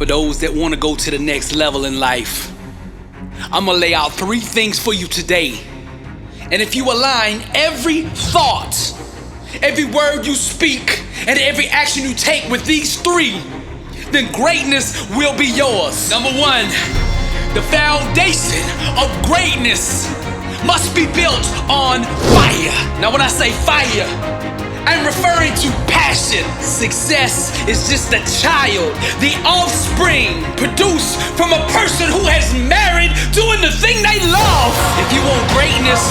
For those that want to go to the next level in life, I'm gonna lay out 3 things for you today. And if you align every thought, every word you speak, and every action you take with these 3, then greatness will be yours. Number 1, the foundation of greatness must be built on fire. Now when I say fire, I'm referring to passion. Success is just a child, the offspring produced from a person who has married doing the thing they love. If you want greatness,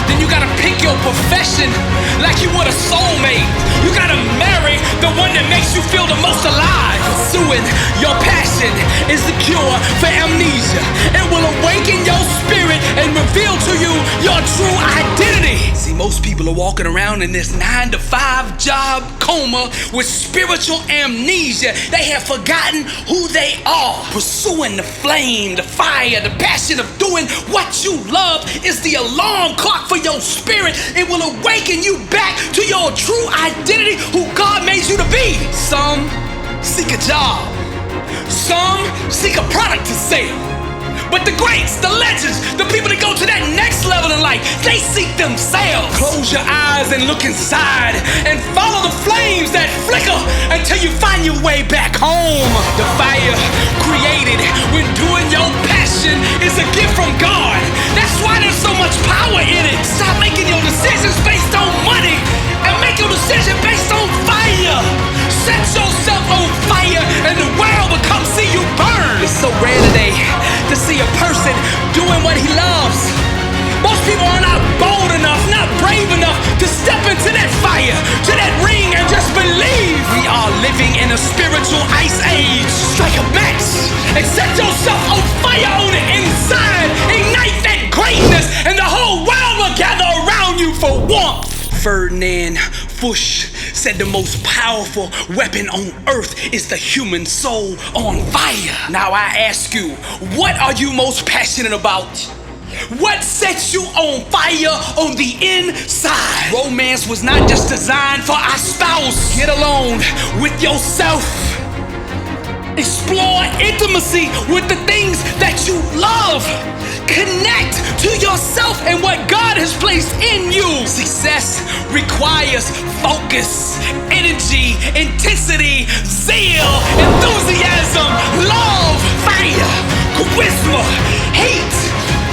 then you gotta pick your profession like you want a soulmate. You gotta marry the one that makes you feel the most alive. Pursuing your passion is the cure for amnesia. It will awaken your spirit and reveal to you your true identity. See, most people are walking around in this 9-to-5 job coma with spiritual amnesia. They have forgotten who they are. Pursuing the flame, the fire, the passion of doing what you love is the alarm clock for your spirit. It will awaken you back to your true identity, who God made you to be. Some seek a job. Some seek a product to sell. But the greats, the legends, the people that go to that next level in life, they seek themselves. Close your eyes and look inside and follow the flames that flicker until you find your way back home. The fire created when doing your passion is a gift from God. That's why there's so much power in it. Stop making your decisions based on money and make your decision based on fire. Set yourself on fire and the world will come see you burn. It's so rare today to see a person doing what he loves. Most people are not bold enough, not brave enough to step into that fire, to that ring, and just believe. We are living in a spiritual ice age. Strike a match and set yourself on fire on the inside. Ignite that greatness and the whole world will gather around you for warmth. Ferdinand Fuchs said the most powerful weapon on earth is the human soul on fire. Now I ask you, what are you most passionate about? What sets you on fire on the inside? Romance was not just designed for our spouse. Get alone with yourself. Explore intimacy with the things that you love. Connect to yourself and what God has placed in you. Success requires focus, energy, intensity, zeal, enthusiasm, love, fire, charisma, hate,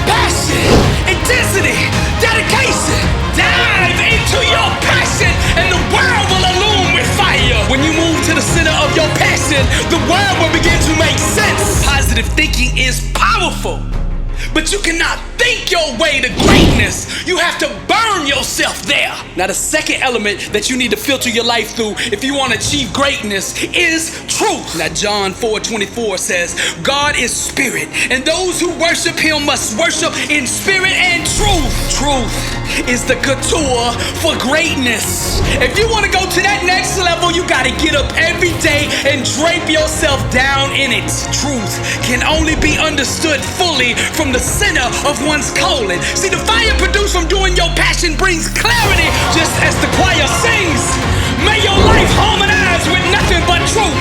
passion, intensity, dedication. Dive into your passion and the world will illume with fire. When you move to the center of your passion, the world will begin to make sense. Positive thinking is powerful, but you cannot think your way to greatness. You have to burn yourself there. Now the second element that you need to filter your life through if you want to achieve greatness is truth. Now John 4:24 says, God is spirit, and those who worship him must worship in spirit and truth. Truth is the couture for greatness. If you want to go to that next level, you got to get up every day and drape yourself down in it. Truth can only be understood fully from the center of one's colon. See, the fire produced from doing your passion brings clarity, just as the choir sings. May your life harmonize with nothing but truth,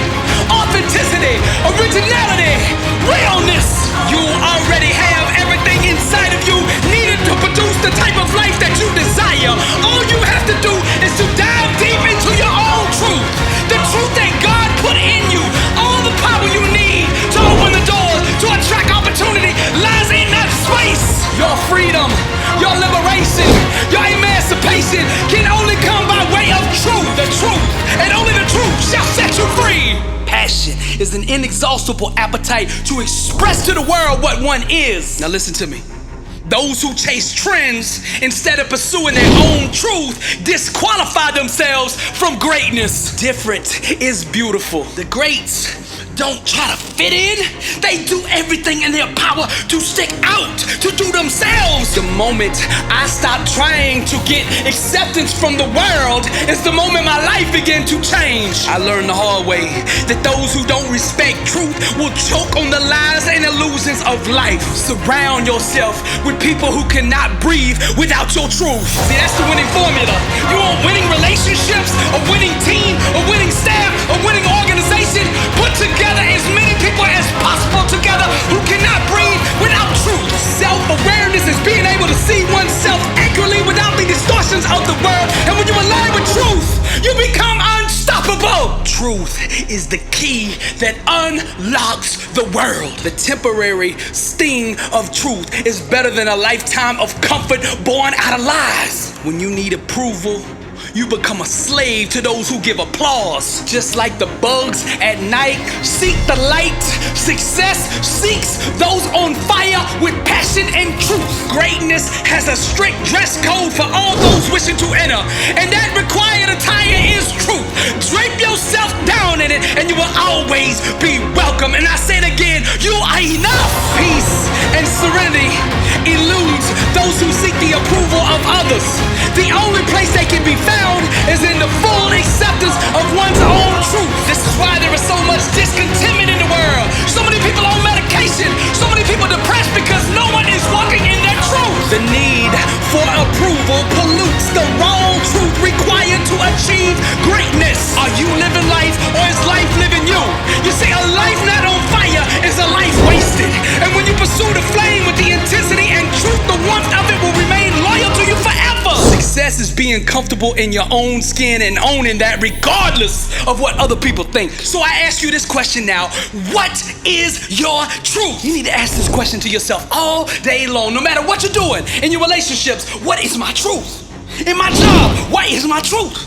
authenticity, originality, realness. You already have everything inside of you needed to produce the type of life that you desire. All you have to do is to dive deep into your own truth, the truth that God put in you. All the power you need to open the doors to attract opportunity lies in that space. Your freedom, your liberation, your emancipation can only come by way of truth. The truth, and only the truth shall set you free. Passion is an inexhaustible appetite to express to the world what one is. Now listen to me. Those who chase trends instead of pursuing their own truth disqualify themselves from greatness. Different is beautiful. The greats don't try to fit in. They do everything in their power to stick out, to do themselves. The moment I stop trying to get acceptance from the world is the moment my life began to change. I learned the hard way that those who don't respect truth will choke on the lies and illusions of life. Surround yourself with people who cannot breathe without your truth. See, that's the winning formula. You want winning relationships, a winning team, a winning staff, a winning organization? Put together gather as many people as possible together who cannot breathe without truth. Self-awareness is being able to see oneself accurately without the distortions of the world. And when you align with truth, you become unstoppable. Truth is the key that unlocks the world. The temporary sting of truth is better than a lifetime of comfort born out of lies. When you need approval, you become a slave to those who give applause. Just like the bugs at night seek the light, success seeks those on fire with passion and truth. Greatness has a strict dress code for all those wishing to enter, and that required attire is truth. Drape yourself down in it and you will always be welcome. And I say it again, you are enough. Peace and serenity eludes those who seek the approval of others. The only place they can be found is in the full acceptance of one's own truth. This is why there is so much discontentment in the world. So many people on medication, so many people depressed because no one is walking in their truth. The need for approval pollutes the wrong truth required to achieve greatness. Are you living life or is life living you? You see, a life not on fire is a life wasted. And when you pursue the flame with the intensity and truth, the warmth of it will remain loyal to you forever. Success is being comfortable in your own skin and owning that regardless of what other people think. So I ask you this question now. What is your truth? You need to ask this question to yourself all day long, no matter what you're doing. In your relationships, what is my truth? In my job, what is my truth?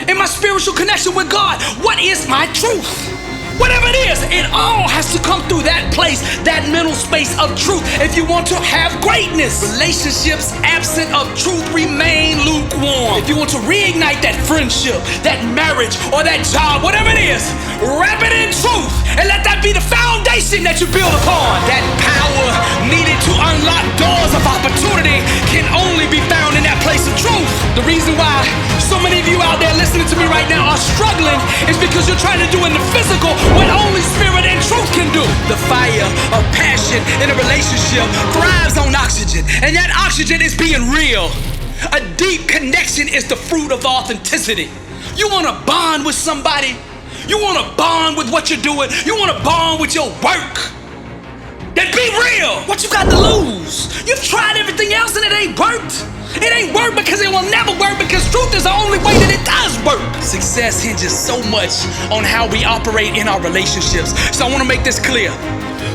In my spiritual connection with God, what is my truth? Whatever it is, it all has to come through that place, that mental space of truth if you want to have greatness. Relationships absent of truth remain lukewarm. If you want to reignite that friendship, that marriage, or that job, whatever it is, wrap it in truth and let that be the foundation that you build upon. That power needed to unlock doors of opportunity can only be found in that place of truth. The reason why so many of you out there listening to me right now are struggling is because you're trying to do in the physical what only spirit and truth can do. The fire of passion in a relationship thrives on oxygen, and that oxygen is being real. A deep connection is the fruit of authenticity. You want to bond with somebody? You want to bond with what you're doing? You want to bond with your work? Then be real. What you got to lose? You've tried everything else and it ain't worked. It ain't work because it will never work, because truth is the only way that it does work. Success hinges so much on how we operate in our relationships. So I want to make this clear.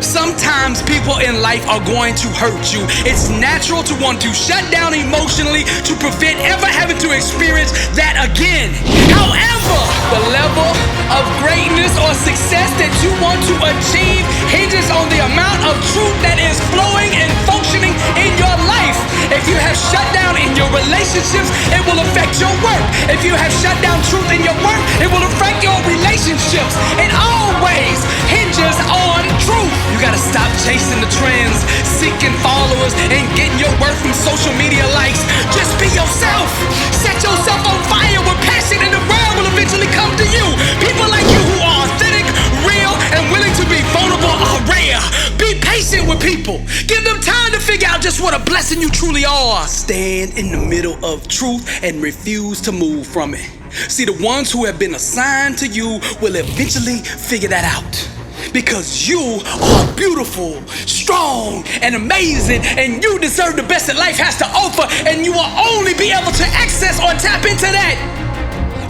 Sometimes people in life are going to hurt you. It's natural to want to shut down emotionally to prevent ever having to experience that again. However, the level of greatness or success that you want to achieve hinges on the amount of truth that is flowing and functioning in your life. If you have shut down in your relationships, it will affect your work. If you have shut down truth in your work, it will affect your relationships. It always hinges on truth. You gotta stop chasing the trends, seeking followers, and getting your worth from social media likes. Just be yourself. Set yourself on fire with passion, and the world will eventually come to you. People like you who are authentic, real, and willing to be vulnerable are rare. Be patient with people. Give them time to figure out just what a blessing you truly are. Stand in the middle of truth and refuse to move from it. See, the ones who have been assigned to you will eventually figure that out. Because you are beautiful, strong, and amazing, and you deserve the best that life has to offer, and you will only be able to access or tap into that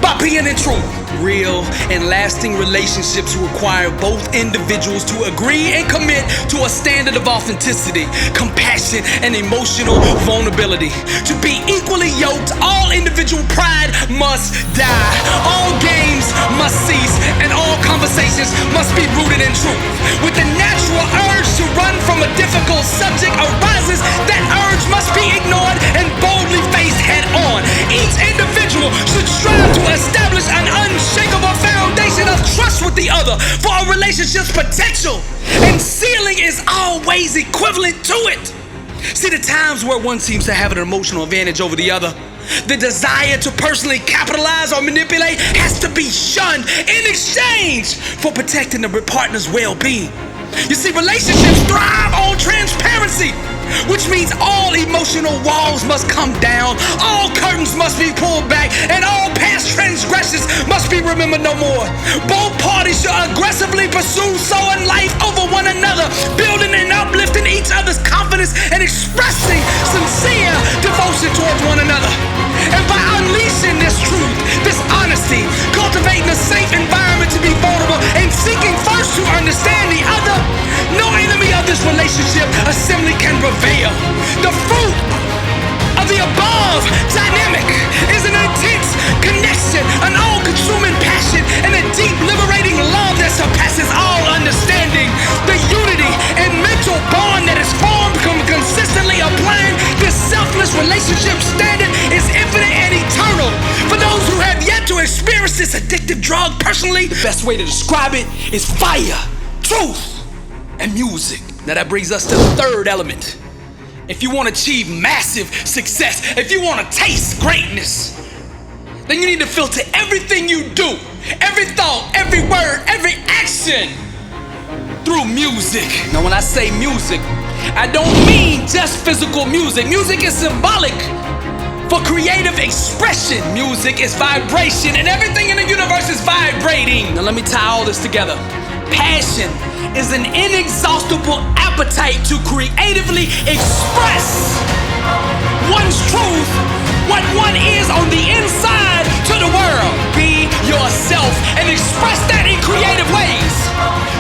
by being in truth. Real and lasting relationships require both individuals to agree and commit to a standard of authenticity, compassion, and emotional vulnerability. To be equally yoked, all individual pride must die. All games must cease, and all conversations must be rooted in truth. With the natural urge to run from a difficult subject arises, that urge must be ignored and boldly faced head on. Each individual should strive to establish an unshakable foundation of trust with the other for a relationship's potential, and ceiling is always equivalent to it. See, the times where one seems to have an emotional advantage over the other, the desire to personally capitalize or manipulate has to be shunned in exchange for protecting the partner's well-being. You see, relationships thrive on transparency, which means all emotional walls must come down, all curtains must be pulled back, and all past transgressions must must be remembered no more. Both parties should aggressively pursue sowing life over one another, building and uplifting each other's confidence and expressing sincere devotion towards one another. And by unleashing this truth, this honesty, cultivating a safe environment to be vulnerable, and seeking first to understand the other, no enemy of this relationship assembly can prevail. The fruit of the above dynamic is an intense connection, an all-consuming passion, and a deep liberating love that surpasses all understanding. The unity and mental bond that is formed from consistently applying this selfless relationship standard is infinite and eternal. For those who have yet to experience this addictive drug personally, the best way to describe it is fire, truth, and music. Now that brings us to the third element. If you want to achieve massive success, if you want to taste greatness, then you need to filter everything you do, every thought, every word, every action through music. Now when I say music, I don't mean just physical music. Music is symbolic for creative expression. Music is vibration, and everything in the universe is vibrating. Now let me tie all this together. Passion is an inexhaustible appetite to creatively express one's truth, what one is on the inside, to the world. Be yourself and express that in creative ways.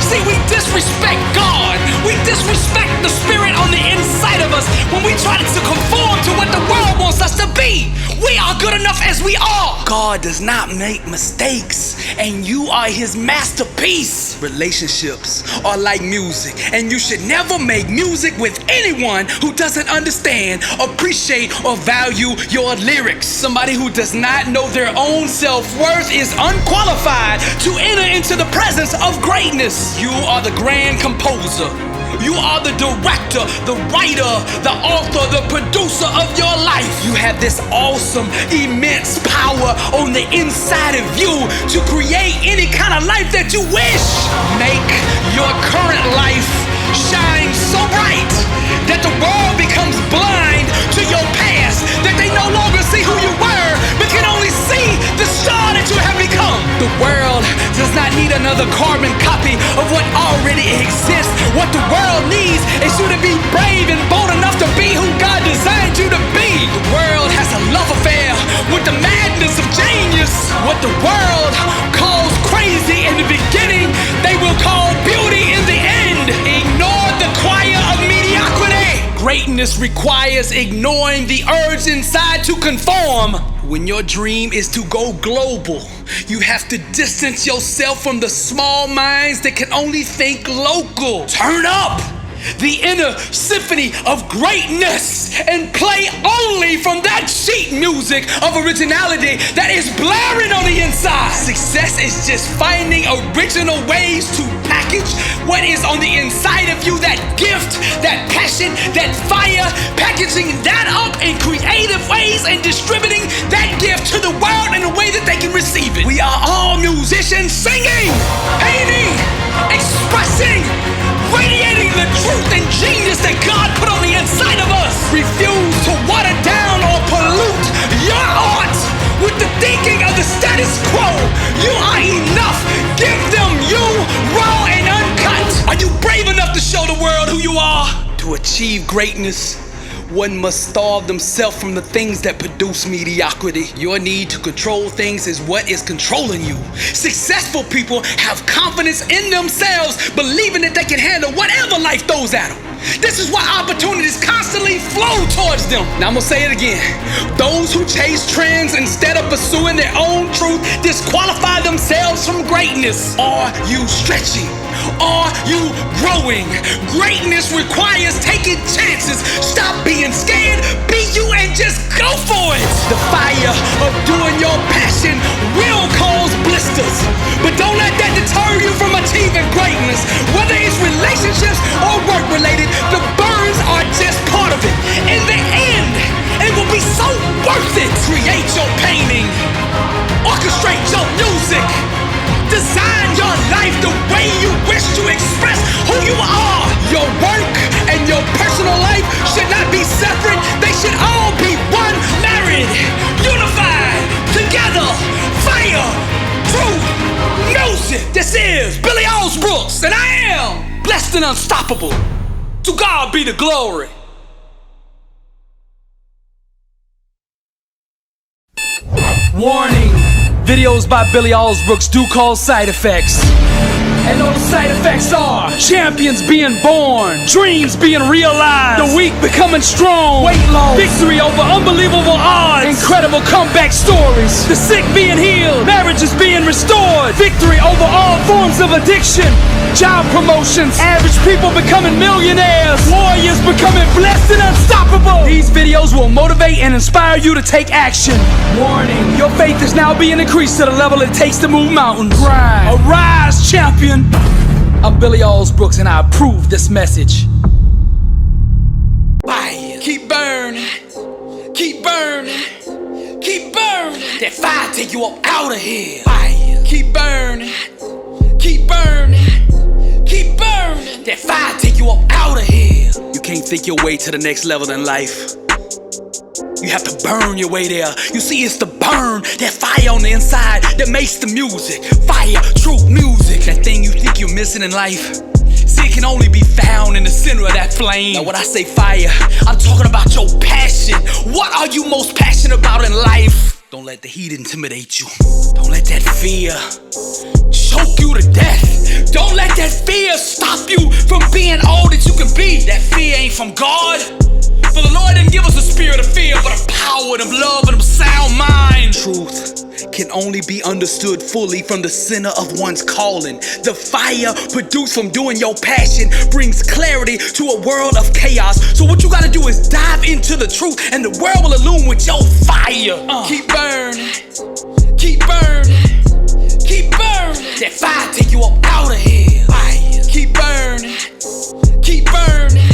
See, we disrespect God. We disrespect the spirit on the inside of us when we try to conform to what the world wants us to be. We are good enough as we are. God does not make mistakes, and you are his masterpiece. Relationships are like music, and you should never make music with anyone who doesn't understand, appreciate, or value your lyrics. Somebody who does not know their own self-worth is unqualified to enter into the presence of greatness. You are the grand composer. You are the director, the writer, the author, the producer of your life. You have this awesome, immense power on the inside of you to create any kind of life that you wish. Make your current life shine so bright that the world becomes blind to your past, that they no longer see who you were, but can only see the star that you have become. The world does not need another carbon copy of what already exists. What the world needs is you to be brave and bold enough to be who God designed you to be. The world has a love affair with the madness of genius. What the world calls crazy in the beginning, they will call beauty in the end. Ignore the choir of mediocrity. Greatness requires ignoring the urge inside to conform. When your dream is to go global, you have to distance yourself from the small minds that can only think local. Turn up the inner symphony of greatness and play only from that sheet music of originality that is blaring on the inside. Success is just finding original ways to package what is on the inside of you, that gift, that passion, that fire, packaging that up in creative ways and distributing that gift to the world in a way that they can receive it. We are all musicians singing, painting, expressing, radiating the truth and genius that God put on the inside of us. Refuse to water down or pollute your art with the thinking of the status quo. You are enough. Give them you, raw and uncut. Are you brave enough to show the world who you are? To achieve greatness, one must starve themselves from the things that produce mediocrity. Your need to control things is what is controlling you. Successful people have confidence in themselves, believing that they can handle whatever life throws at them. This is why opportunities constantly flow towards them. Now I'm gonna say it again. Those who chase trends instead of pursuing their own truth disqualify themselves from greatness. Are you stretching? Are you growing? Greatness requires taking chances. Stop being scared, be you, and just go for it. The fire of doing your passion will cause blisters, but don't let that deter you from achieving greatness. Whether it's relationships or work related, the burns are just part of it. In the end, it will be so worth it. Create your painting, orchestrate your music, design your life the way you wish to express who you are. Your work and your personal life should not be separate. They should all be one, married, unified, together. Fire, blessed and unstoppable. To God be the glory. Warning, videos by Billy Alsbrooks do cause side effects. And those side effects are champions being born, dreams being realized, the weak becoming strong, weight loss, victory over unbelievable odds, incredible comeback stories, the sick being healed, marriages being restored, victory over all forms of addiction, job promotions, average people becoming millionaires, warriors becoming blessed and unstoppable. These videos will motivate and inspire you to take action. Warning, your faith is now being increased to the level it takes to move mountains. Arise, champion. I'm Billy Alsbrooks and I approve this message. Fire. Keep burning, keep burning, keep burning. That fire take you up out of here. Fire. Keep burning, keep burning, keep burning. That fire take you up out of here. You can't think your way to the next level in life. You have to burn your way there. You see, it's the burn, that fire on the inside that makes the music. Fire, true music. That thing you think you're missing in life, see, it can only be found in the center of that flame. Now when I say fire, I'm talking about your passion. What are you most passionate about in life? Don't let the heat intimidate you. Don't let that fear choke you to death. Don't let that fear stop you from being all that you can be. That fear ain't from God. For the Lord didn't give us a spirit of fear, but a power and of love and of sound mind. Truth can only be understood fully from the center of one's calling. The fire produced from doing your passion brings clarity to a world of chaos. So what you gotta do is dive into the truth, and the world will illume with your fire. Keep burning, keep burning, keep burning. That fire take you up out of here. Fire. Keep burning, keep burning,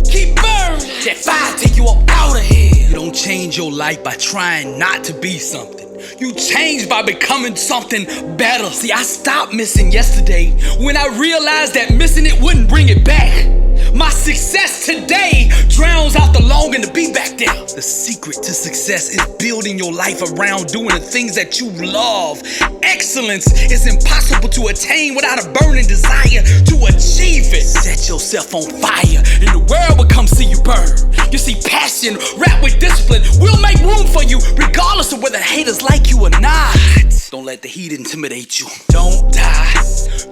keep burning. That fire take you up out of here. You don't change your life by trying not to be something. You change by becoming something better. See, I stopped missing yesterday when I realized that missing it wouldn't bring it back. My success today drowns out the longing to be back there. The secret to success is building your life around doing the things that you love. Excellence is impossible to attain without a burning desire to achieve it. Set yourself on fire and the world will come see you burn. You see, passion wrapped with discipline will make room for you regardless of whether haters like you or not. Don't let the heat intimidate you. Don't die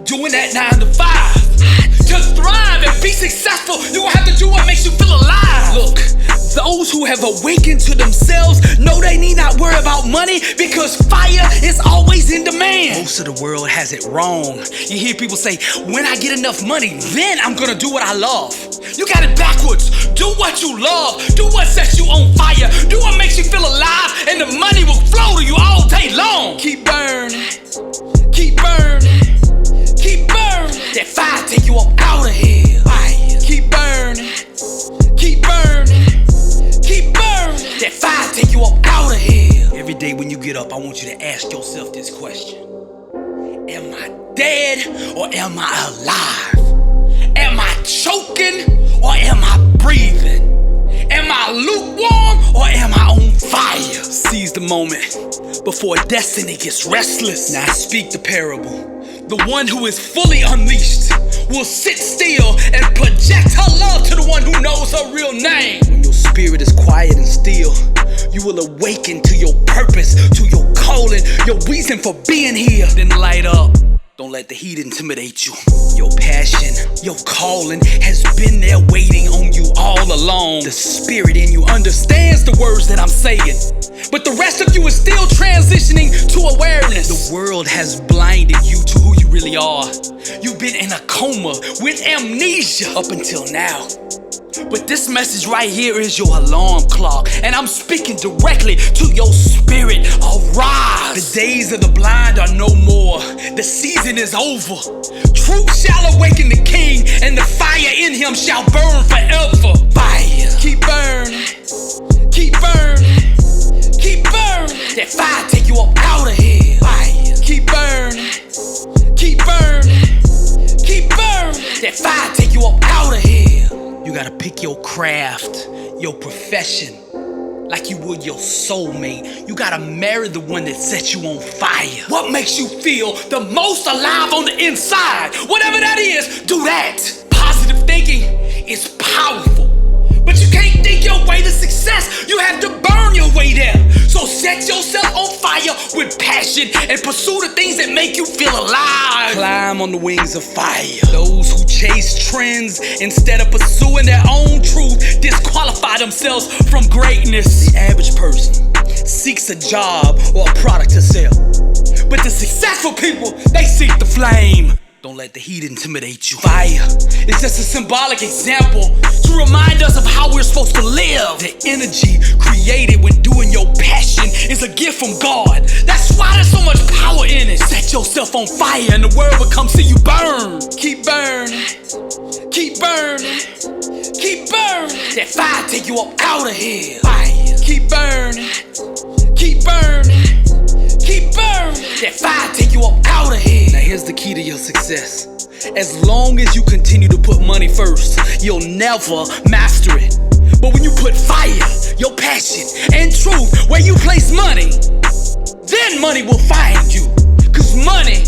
doing that 9 to 5. To thrive and be successful, you will have to do what makes you feel alive. Look, those who have awakened to themselves know they need not worry about money because fire is always in demand. Most of the world has it wrong. You hear people say, when I get enough money, then I'm gonna do what I love. You got it backwards. Do what you love. Do what sets you on fire. Do what makes you feel alive, and the money will flow to you all day long. Keep burning, keep burning, keep burning. That fire take you up out of here. Fire. Keep burning, keep burning, keep burning. That fire take you up out of here. Every day when you get up, I want you to ask yourself this question. Am I dead or am I alive? Am I choking or am I breathing? Am I lukewarm or am I on fire? Seize the moment before destiny gets restless. Now I speak the parable. The one who is fully unleashed will sit still and project her love to the one who knows her real name. When your spirit is quiet and still, you will awaken to your purpose, to your calling, your reason for being here. Then light up. Don't let the heat intimidate you. Your passion, your calling has been there waiting on you all along. The spirit in you understands the words that I'm saying, but the rest of you is still transitioning to awareness. The world has blinded you to who you really are. You've been in a coma with amnesia up until now. But this message right here is your alarm clock, and I'm speaking directly to your spirit. Arise! The days of the blind are no more. The season is over. Truth shall awaken the king, and the fire in him shall burn forever. Fire. Keep burning. Keep burning. Keep burning. That fire take you up out of here. Fire. Keep burning. Keep burning. Keep burning. That fire take you up out of here. You gotta pick your craft, your profession, like you would your soulmate. You gotta marry the one that sets you on fire. What makes you feel the most alive on the inside? Whatever that is, do that. Positive thinking is powerful, but you can't think your way to success. You have to burn your way there. So set yourself on fire with passion and pursue the things that make you feel alive. Climb on the wings of fire. Those who chase trends instead of pursuing their own truth disqualify themselves from greatness. The average person seeks a job or a product to sell, but the successful people, they seek the flame. Don't let the heat intimidate you. Fire is just a symbolic example to remind us of how we're supposed to live. The energy created when doing your passion is a gift from God. That's why there's so much power in it. Set yourself on fire and the world will come see you burn. Keep burning, keep burning, keep burning. That fire take you up out of here. Fire. Keep burning, keep burning, keep burning. That fire take you up out of here. Now here's the key to your success. As long as you continue to put money first, you'll never master it. But when you put fire, your passion, and truth where you place money, then money will find you. Cause money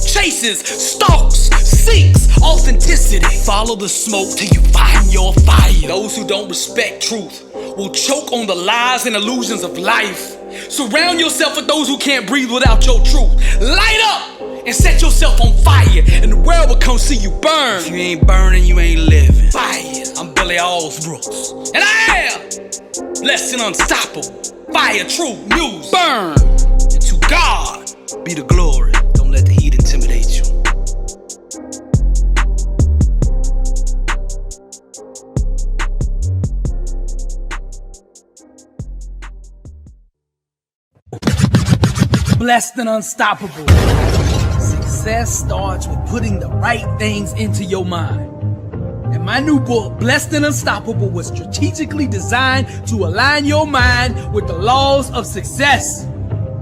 chases, stalks, seeks authenticity. Follow the smoke till you find your fire. Those who don't respect truth will choke on the lies and illusions of life. Surround yourself with those who can't breathe without your truth. Light up and set yourself on fire, and the world will come see you burn. If you ain't burning, you ain't living. Fire. I'm Billy Alsbrooks, and I am blessed and unstoppable. Fire, truth, news, burn. And to God be the glory. Don't let the heat intimidate you. Blessed and unstoppable. Success starts with putting the right things into your mind. And my new book, Blessed and Unstoppable, was strategically designed to align your mind with the laws of success.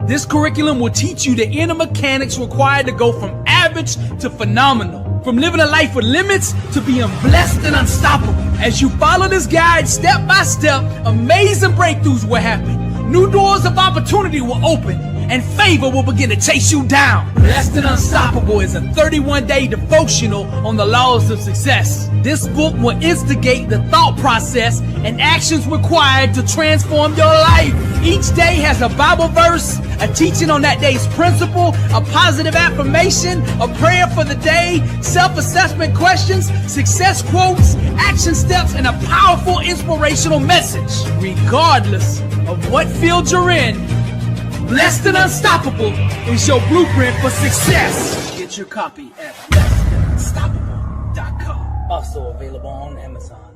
This curriculum will teach you the inner mechanics required to go from average to phenomenal, from living a life with limits to being blessed and unstoppable. As you follow this guide step by step, amazing breakthroughs will happen. New doors of opportunity will open, and favor will begin to chase you down. Blessed and Unstoppable is a 31-day devotional on the laws of success. This book will instigate the thought process and actions required to transform your life. Each day has a Bible verse, a teaching on that day's principle, a positive affirmation, a prayer for the day, self-assessment questions, success quotes, action steps, and a powerful inspirational message. Regardless of what field you're in, Blessed and Unstoppable is your blueprint for success. Get your copy at blessedandunstoppable.com. Also available on Amazon.